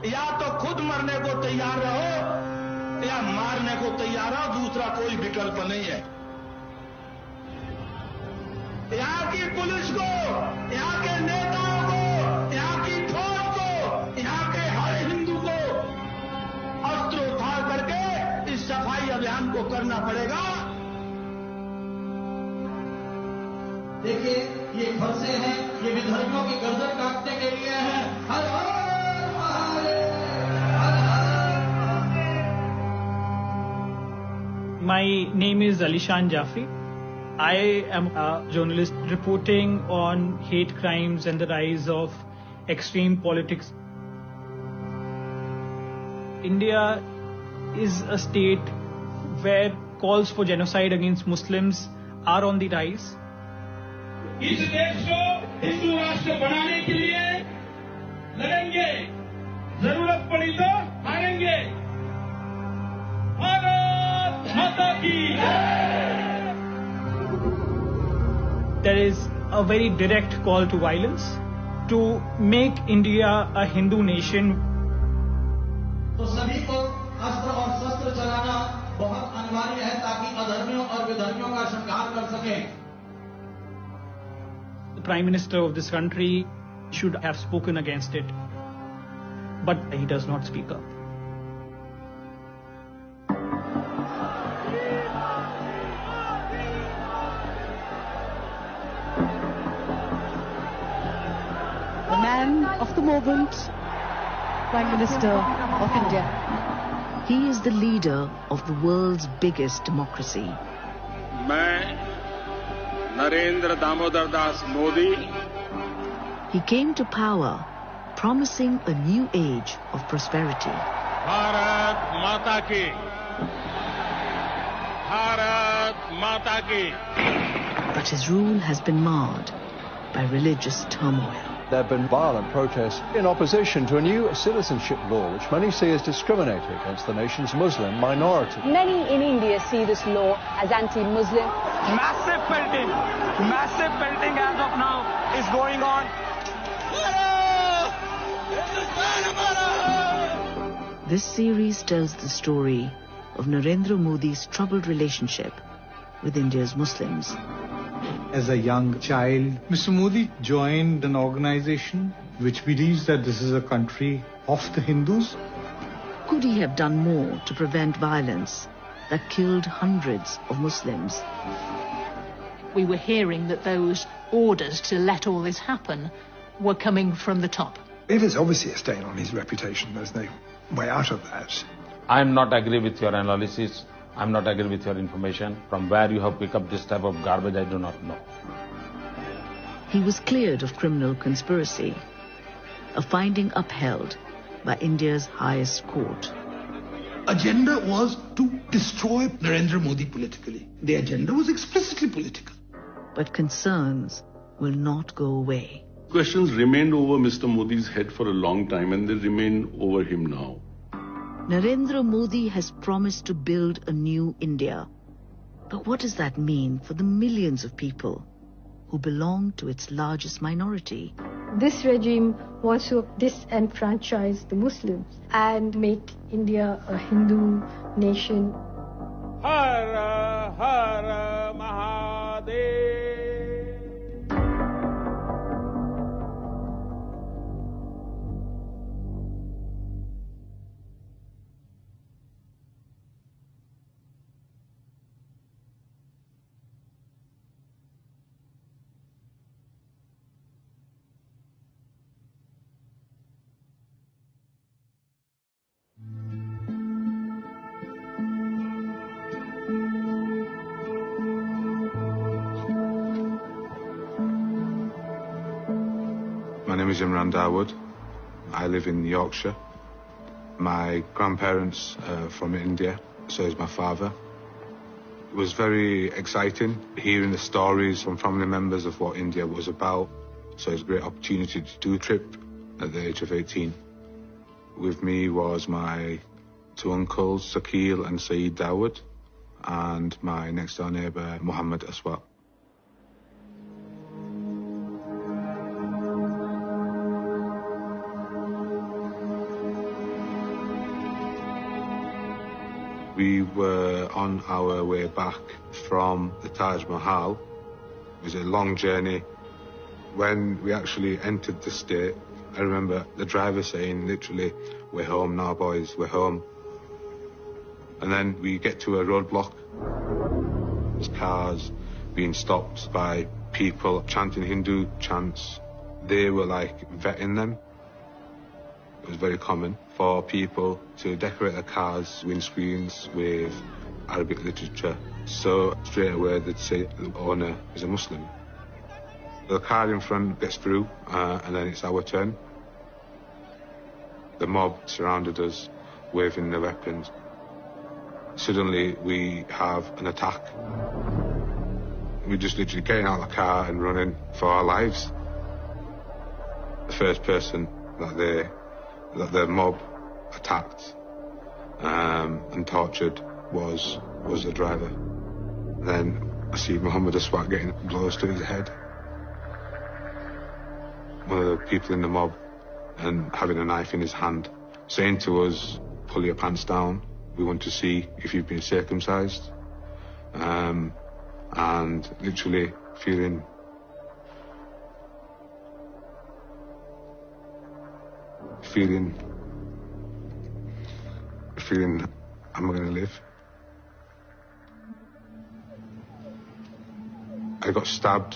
या तो खुद मरने को तैयार रहो या मारने को तैयार हो, दूसरा कोई विकल्प नहीं है। यहाँ की पुलिस को, यहाँ के नेताओं को, यहाँ की फौज को, यहाँ के हर हिंदू को अस्त्र उठा करके इस सफाई अभियान को करना पड़ेगा। देखिए, ये फरसे हैं, ये विधर्मियों की गर्दन काटने के लिए हैं। हर हर महादेव, हर हर Mahadev. My name is Alishan Jafri. I am a journalist reporting on hate crimes and the rise of extreme politics. India is a state where calls for genocide against Muslims are on the rise. इस देश को हिंदू राष्ट्र बनाने के लिए लड़ेंगे, जरूरत पड़ी तो हारेंगे। भारत माता की। There is a very direct call to violence to make India a Hindu nation. तो सभी को अस्त्र और शस्त्र चलाना बहुत अनिवार्य है ताकि अधर्मियों और विधर्मियों का संहार कर सकें। The Prime Minister of this country should have spoken against it, but he does not speak up. The man of the moment, Prime Minister of India. He is the leader of the world's biggest democracy. मैं Narendra Damodar Das Modi. He came to power promising a new age of prosperity. Bharat माता की. भारत माता की. But his rule has been marred by religious turmoil. There have been violent protests in opposition to a new citizenship law, which many see as discriminating against the nation's Muslim minority. Many in India see this law as anti-Muslim. Massive pelting as of now is going on. This series tells the story of Narendra Modi's troubled relationship with India's Muslims. As a young child, Mr. Modi joined an organization which believes that this is a country of the Hindus. Could he have done more to prevent violence that killed hundreds of Muslims? We were hearing that those orders to let all this happen were coming from the top. It is obviously a stain on his reputation. There's no way out of that. I'm not agree with your analysis. I'm not agree with your information. From where you have picked up this type of garbage, I do not know. He was cleared of criminal conspiracy, a finding upheld by India's highest court. Agenda was to destroy Narendra Modi politically. The agenda was explicitly political. But concerns will not go away. Questions remained over Mr. Modi's head for a long time, and they remain over him now. Narendra Modi has promised to build a new India. But what does that mean for the millions of people who belong to its largest minority? This regime wants to disenfranchise the Muslims and make India a Hindu nation. Hara Hara Mahadev. My name is Imran Dawood. I live in Yorkshire. My grandparents are from India, so is my father. It was very exciting hearing the stories from family members of what India was about. So it was a great opportunity to do a trip at the age of 18. With me was my two uncles, Sakil and Saeed Dawood, and my next door neighbour, Muhammad as well. We were on our way back from the Taj Mahal. It was a long journey. When we actually entered the state, I remember the driver saying literally, "We're home now, boys, we're home." And then we get to a roadblock. There's cars being stopped by people chanting Hindu chants. They were like vetting them. It was very common for people to decorate their cars' windscreens with Arabic literature. So straight away they'd say the owner is a Muslim. The car in front gets through and then it's our turn. The mob surrounded us, waving their weapons. Suddenly we have an attack. We're just literally getting out of the car and running for our lives. The first person that the mob attacked and tortured was the driver. Then I see Muhammad Aswat getting blows to his head. One of the people in the mob and having a knife in his hand, saying to us, "Pull your pants down. We want to see if you've been circumcised." And literally feeling am I going to live? I got stabbed,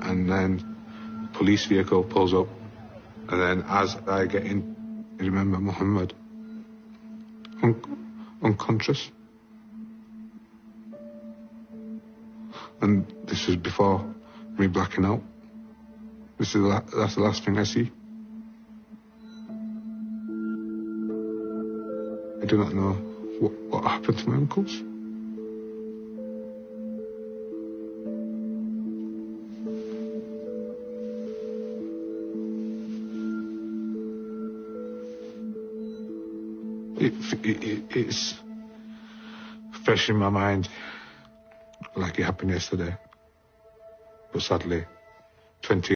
and then a police vehicle pulls up, and then as I get in, I remember Muhammad unconscious. And this was before me blacking out. That's the last thing I see. I do not know what happened to my uncles. It's fresh in my mind, like it happened yesterday. But sadly, 20